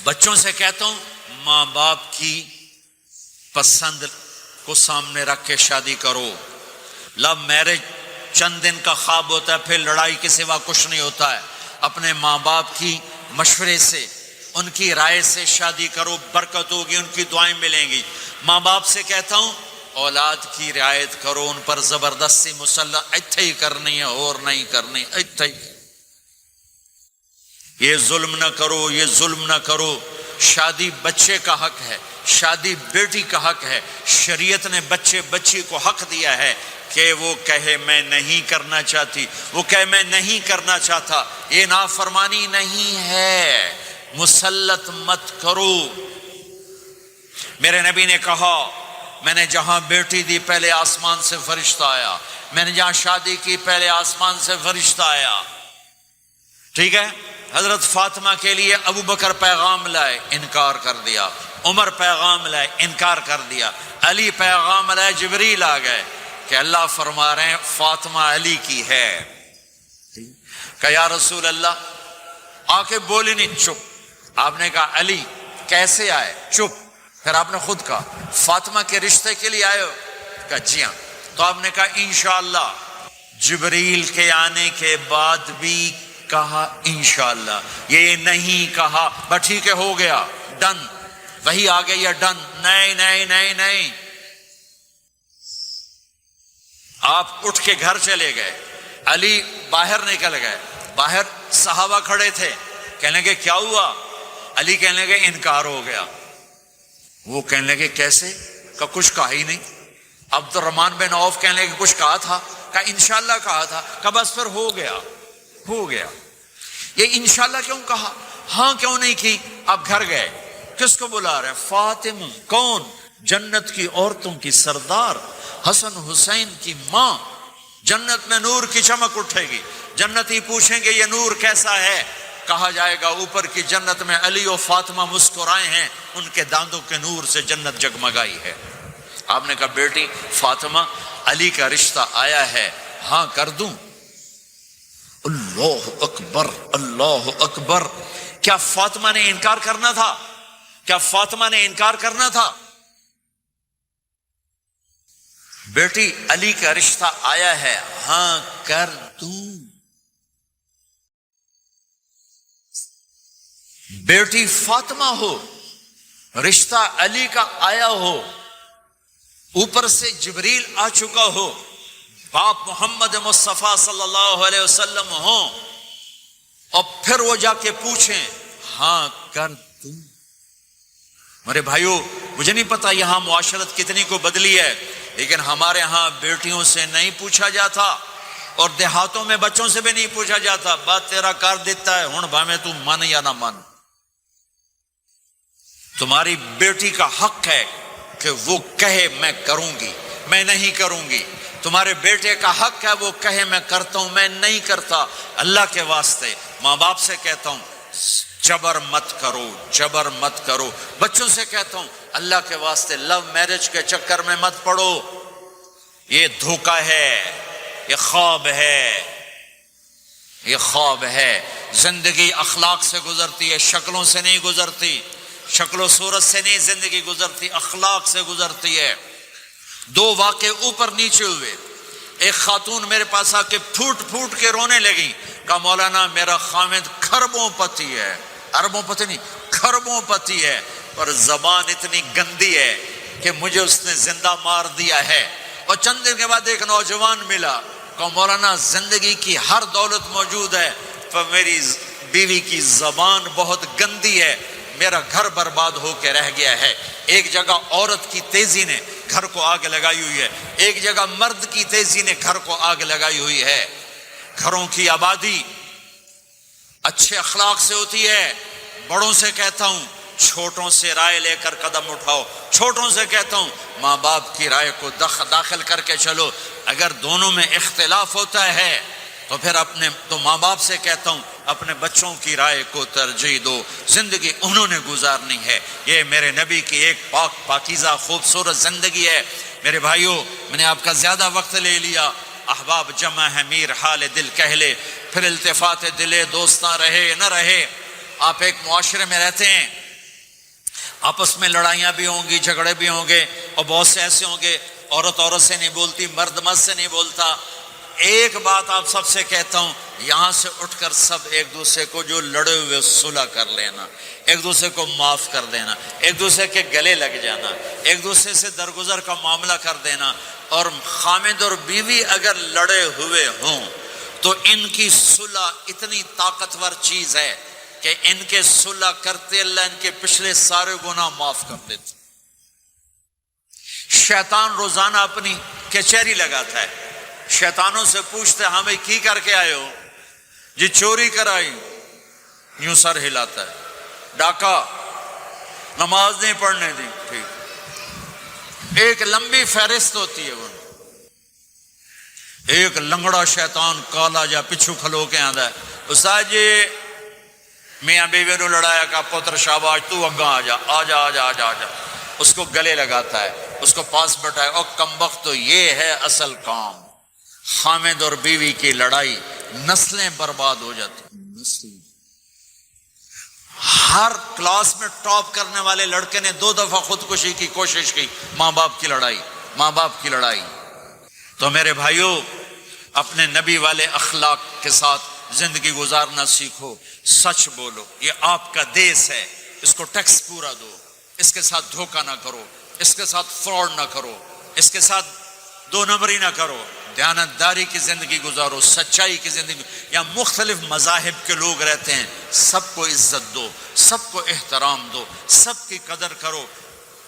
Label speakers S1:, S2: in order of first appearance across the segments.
S1: بچوں سے کہتا ہوں ماں باپ کی پسند کو سامنے رکھ کے شادی کرو. لو میرج چند دن کا خواب ہوتا ہے، پھر لڑائی کے سوا کچھ نہیں ہوتا ہے. اپنے ماں باپ کی مشورے سے، ان کی رائے سے شادی کرو، برکت ہوگی، ان کی دعائیں ملیں گی. ماں باپ سے کہتا ہوں اولاد کی رعایت کرو، ان پر زبردستی مسلط ایتھے ہی کرنی ہے اور نہیں کرنی ایتھے ہی. یہ ظلم نہ کرو، یہ ظلم نہ کرو. شادی بچے کا حق ہے، شادی بیٹی کا حق ہے. شریعت نے بچی کو حق دیا ہے کہ وہ کہے میں نہیں کرنا چاہتی، وہ کہے میں نہیں کرنا چاہتا. یہ نافرمانی نہیں ہے، مسلط مت کرو. میرے نبی نے کہا میں نے جہاں بیٹی دی پہلے آسمان سے فرشتہ آیا، میں نے جہاں شادی کی پہلے آسمان سے فرشتہ آیا. ٹھیک ہے. حضرت فاطمہ کے لیے ابو بکر پیغام لائے، انکار کر دیا. عمر پیغام لائے، انکار کر دیا. علی پیغام لائے، جبریل آ گئے کہ اللہ فرما رہے ہیں فاطمہ علی کی ہے. کہ یا رسول اللہ، آ کے بولی نہیں، چپ. آپ نے کہا علی کیسے آئے؟ چپ. پھر آپ نے خود کہا فاطمہ کے رشتے کے لیے آئے ہو؟ کہا جی ہاں. تو آپ نے کہا انشاءاللہ. جبریل کے آنے کے بعد بھی کہا انشاءاللہ، یہ نہیں کہا بس ٹھیک ہے ہو گیا ڈن، وہی آ گئی ہے ڈن. نہیں نہیں نہیں نہیں. آپ اٹھ کے گھر چلے گئے، علی باہر نکل گئے. باہر صحابہ کھڑے تھے، کہنے لگے کیا ہوا؟ علی کہنے لگے انکار ہو گیا. وہ کہنے لگے کیسے؟ کہ کچھ کہا ہی نہیں. عبد الرحمن بن عوف کہنے لگے کچھ کہا تھا؟ کہ انشاءاللہ کہا تھا. کہ بس پھر ہو گیا ہو گیا. یہ انشاءاللہ کیوں کہا؟ ہاں کیوں نہیں کی؟ آپ گھر گئے، کس کو بلا رہے ہیں؟ فاطمہ. کون؟ جنت کی عورتوں کی سردار، حسن حسین کی ماں. جنت میں نور کی چمک اٹھے گی. جنتی پوچھیں گے یہ نور کیسا ہے؟ کہا جائے گا اوپر کی جنت میں علی و فاطمہ مسکرائے ہیں، ان کے دانتوں کے نور سے جنت جگمگائی ہے. آپ نے کہا بیٹی فاطمہ علی کا رشتہ آیا ہے، ہاں کر دوں؟ اللہ اکبر اللہ اکبر. کیا فاطمہ نے انکار کرنا تھا؟ کیا فاطمہ نے انکار کرنا تھا؟ بیٹی علی کا رشتہ آیا ہے، ہاں کر دوں. بیٹی فاطمہ ہو، رشتہ علی کا آیا ہو، اوپر سے جبریل آ چکا ہو، باپ محمد مصطفیٰ صلی اللہ علیہ وسلم ہوں، اور پھر وہ جا کے پوچھیں ہاں کر دوں. میرے بھائیو، مجھے نہیں پتا یہاں معاشرت کتنی کو بدلی ہے، لیکن ہمارے ہاں بیٹیوں سے نہیں پوچھا جاتا، اور دیہاتوں میں بچوں سے بھی نہیں پوچھا جاتا. بات تیرا کر دیتا ہے، ہن بھاویں تو من یا نہ من. تمہاری بیٹی کا حق ہے کہ وہ کہے میں کروں گی، میں نہیں کروں گی. تمہارے بیٹے کا حق ہے وہ کہے میں کرتا ہوں، میں نہیں کرتا. اللہ کے واسطے ماں باپ سے کہتا ہوں جبر مت کرو، جبر مت کرو. بچوں سے کہتا ہوں اللہ کے واسطے لو میرج کے چکر میں مت پڑو. یہ دھوکہ ہے، یہ خواب ہے، یہ خواب ہے. زندگی اخلاق سے گزرتی ہے، شکلوں سے نہیں گزرتی. شکل و صورت سے نہیں زندگی گزرتی، اخلاق سے گزرتی ہے. دو واقعے اوپر نیچے ہوئے. ایک خاتون میرے پاس آ کے پھوٹ پھوٹ کے رونے لگی. کہا مولانا میرا خامد کھربوں پتی ہے، اربوں پتی نہیں، کھربوں پتی ہے، پر زبان اتنی گندی ہے کہ مجھے اس نے زندہ مار دیا ہے. اور چند دن کے بعد ایک نوجوان ملا. کہا مولانا زندگی کی ہر دولت موجود ہے، پر میری بیوی کی زبان بہت گندی ہے، میرا گھر برباد ہو کے رہ گیا ہے. ایک جگہ عورت کی تیزی نے گھر کو آگ لگائی ہوئی ہے، ایک جگہ مرد کی تیزی نے گھر کو آگ لگائی ہوئی ہے. گھروں کی آبادی اچھے اخلاق سے ہوتی ہے. بڑوں سے کہتا ہوں چھوٹوں سے رائے لے کر قدم اٹھاؤ. چھوٹوں سے کہتا ہوں ماں باپ کی رائے کو داخل کر کے چلو. اگر دونوں میں اختلاف ہوتا ہے تو ماں باپ سے کہتا ہوں اپنے بچوں کی رائے کو ترجیح دو. زندگی انہوں نے گزارنی ہے. یہ میرے نبی کی ایک پاکیزہ خوبصورت زندگی ہے. میرے بھائیوں، میں نے آپ کا زیادہ وقت لے لیا. احباب جمع ہے، میر حال دل کہہ لے، پھر التفات دلے دوستاں رہے نہ رہے. آپ ایک معاشرے میں رہتے ہیں، آپس میں لڑائیاں بھی ہوں گی، جھگڑے بھی ہوں گے، اور بہت سے ایسے ہوں گے عورت عورت سے نہیں بولتی، مرد مرد سے نہیں بولتا۔ ایک بات آپ سب سے کہتا ہوں، یہاں سے اٹھ کر سب ایک دوسرے کو جو لڑے ہوئے صلح کر لینا، ایک دوسرے کو معاف کر دینا، ایک دوسرے کے گلے لگ جانا، ایک دوسرے سے درگزر کا معاملہ کر دینا۔ اور خامد اور بیوی اگر لڑے ہوئے ہوں تو ان کی صلح اتنی طاقتور چیز ہے کہ ان کے صلح کرتے اللہ ان کے پچھلے سارے گناہ معاف کر دیتے۔ شیطان روزانہ اپنی کچہری لگاتا ہے، شیطانوں سے پوچھتے ہمیں کی کر کے آئے ہو؟ جی چوری کرائی، یوں سر ہلاتا ہے، ڈاکہ، نماز نہیں پڑھنے دی، ٹھیک، ایک لمبی فہرست ہوتی ہے۔ وہ ایک لنگڑا شیطان کالا جا پچھو کھلو کے آندا ہے، استاد جی میاں بیوی نو لڑایا کا پتر شاباش تو اگاں آ جا آ جا آ جا آ جا آ جا، اس کو گلے لگاتا ہے، اس کو پاس بٹھائے، اور کمبخت تو یہ ہے اصل کام۔ خامد اور بیوی کی لڑائی نسلیں برباد ہو جاتی، نسلیں۔ ہر کلاس میں ٹاپ کرنے والے لڑکے نے 2 دفعہ خودکشی کی کوشش کی، ماں باپ کی لڑائی، ماں باپ کی لڑائی۔ تو میرے بھائیوں، اپنے نبی والے اخلاق کے ساتھ زندگی گزارنا سیکھو، سچ بولو، یہ آپ کا دیس ہے، اس کو ٹیکس پورا دو، اس کے ساتھ دھوکہ نہ کرو، اس کے ساتھ فراڈ نہ کرو، اس کے ساتھ 2 نمبری نہ کرو، دیانتداری کی زندگی گزارو، سچائی کی زندگی۔ یا مختلف مذاہب کے لوگ رہتے ہیں، سب کو عزت دو، سب کو احترام دو، سب کی قدر کرو۔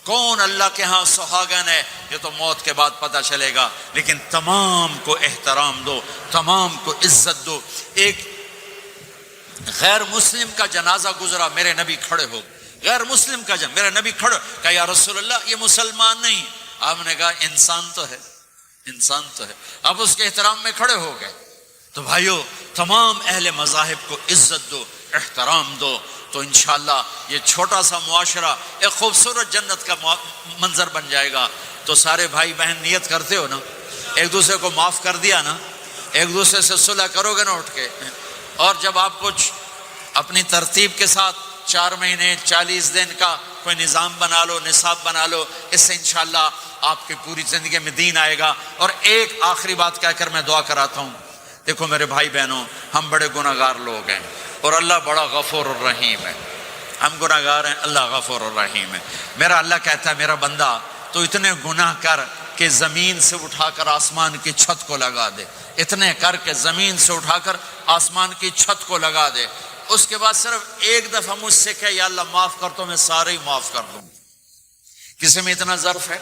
S1: کون اللہ کے ہاں سہاگن ہے یہ تو موت کے بعد پتہ چلے گا، لیکن تمام کو احترام دو، تمام کو عزت دو۔ ایک غیر مسلم کا جنازہ گزرا، میرے نبی کھڑے ہو، غیر مسلم کا جنازہ، میرے نبی کھڑے، کہا یا رسول اللہ یہ مسلمان نہیں، آپ نے کہا انسان تو ہے، انسان تو ہے، اب اس کے احترام میں کھڑے ہو گئے۔ تو بھائیو، تمام اہل مذاہب کو عزت دو، احترام دو، تو انشاءاللہ یہ چھوٹا سا معاشرہ ایک خوبصورت جنت کا منظر بن جائے گا۔ تو سارے بھائی بہن نیت کرتے ہو نا، ایک دوسرے کو معاف کر دیا نا، ایک دوسرے سے صلح کرو گے نا اٹھ کے، اور جب آپ کچھ اپنی ترتیب کے ساتھ 4 مہینے 40 دن کا کوئی نظام بنا لو، نصاب بنا لو، اس سے انشاءاللہ آپ کی پوری زندگی میں دین آئے گا۔ اور ایک آخری بات کہہ کر میں دعا کراتا ہوں، دیکھو میرے بھائی بہنوں، ہم بڑے گناہ گار لوگ ہیں اور اللہ بڑا غفور الرحیم ہے، ہم گناہ گار ہیں، اللہ غفور الرحیم ہے۔ میرا اللہ کہتا ہے میرا بندہ تو اتنے گناہ کر کہ زمین سے اٹھا کر آسمان کی چھت کو لگا دے، اتنے کر کے زمین سے اٹھا کر آسمان کی چھت کو لگا دے، اس کے بعد صرف ایک دفعہ مجھ سے کہ یا اللہ معاف کر تو میں سارے ہی معاف کر دوں۔ کسی میں اتنا ظرف ہے؟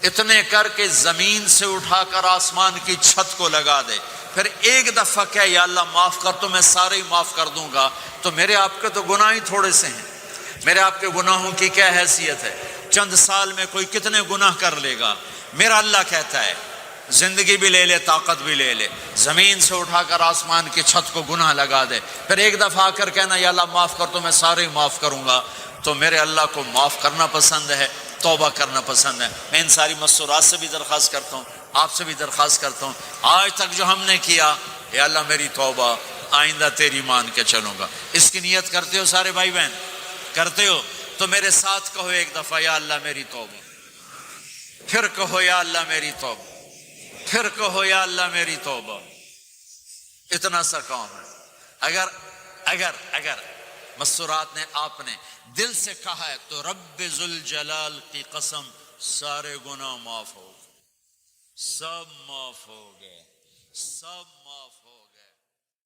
S1: اتنے کر کے زمین سے اٹھا کر آسمان کی چھت کو لگا دے، پھر ایک دفعہ کہ یا اللہ معاف کر تو میں سارے ہی معاف کر دوں گا۔ تو میرے آپ کے تو گناہ ہی تھوڑے سے ہیں، میرے آپ کے گناہوں کی کیا حیثیت ہے؟ چند سال میں کوئی کتنے گناہ کر لے گا۔ میرا اللہ کہتا ہے زندگی بھی لے لے، طاقت بھی لے لے، زمین سے اٹھا کر آسمان کی چھت کو گناہ لگا دے، پھر ایک دفعہ آ کر کہنا یا اللہ معاف کر تو میں سارے ہی معاف کروں گا۔ تو میرے اللہ کو معاف کرنا پسند ہے، توبہ کرنا پسند ہے۔ میں ان ساری مستورات سے بھی درخواست کرتا ہوں، آپ سے بھی درخواست کرتا ہوں، آج تک جو ہم نے کیا، یا اللہ میری توبہ، آئندہ تیری مان کے چلوں گا۔ اس کی نیت کرتے ہو سارے بھائی بہن؟ کرتے ہو تو میرے ساتھ کہو ایک دفعہ یا اللہ میری توبہ، پھر کہو یا اللہ میری توبہ، پھر کہو یا اللہ میری توبہ۔ اتنا سا کام ہے۔ اگر مستورات نے آپ نے دل سے کہا ہے تو رب ذوالجلال کی قسم سارے گناہ معاف ہو گئے، سب معاف ہو گئے، سب معاف ہو گئے۔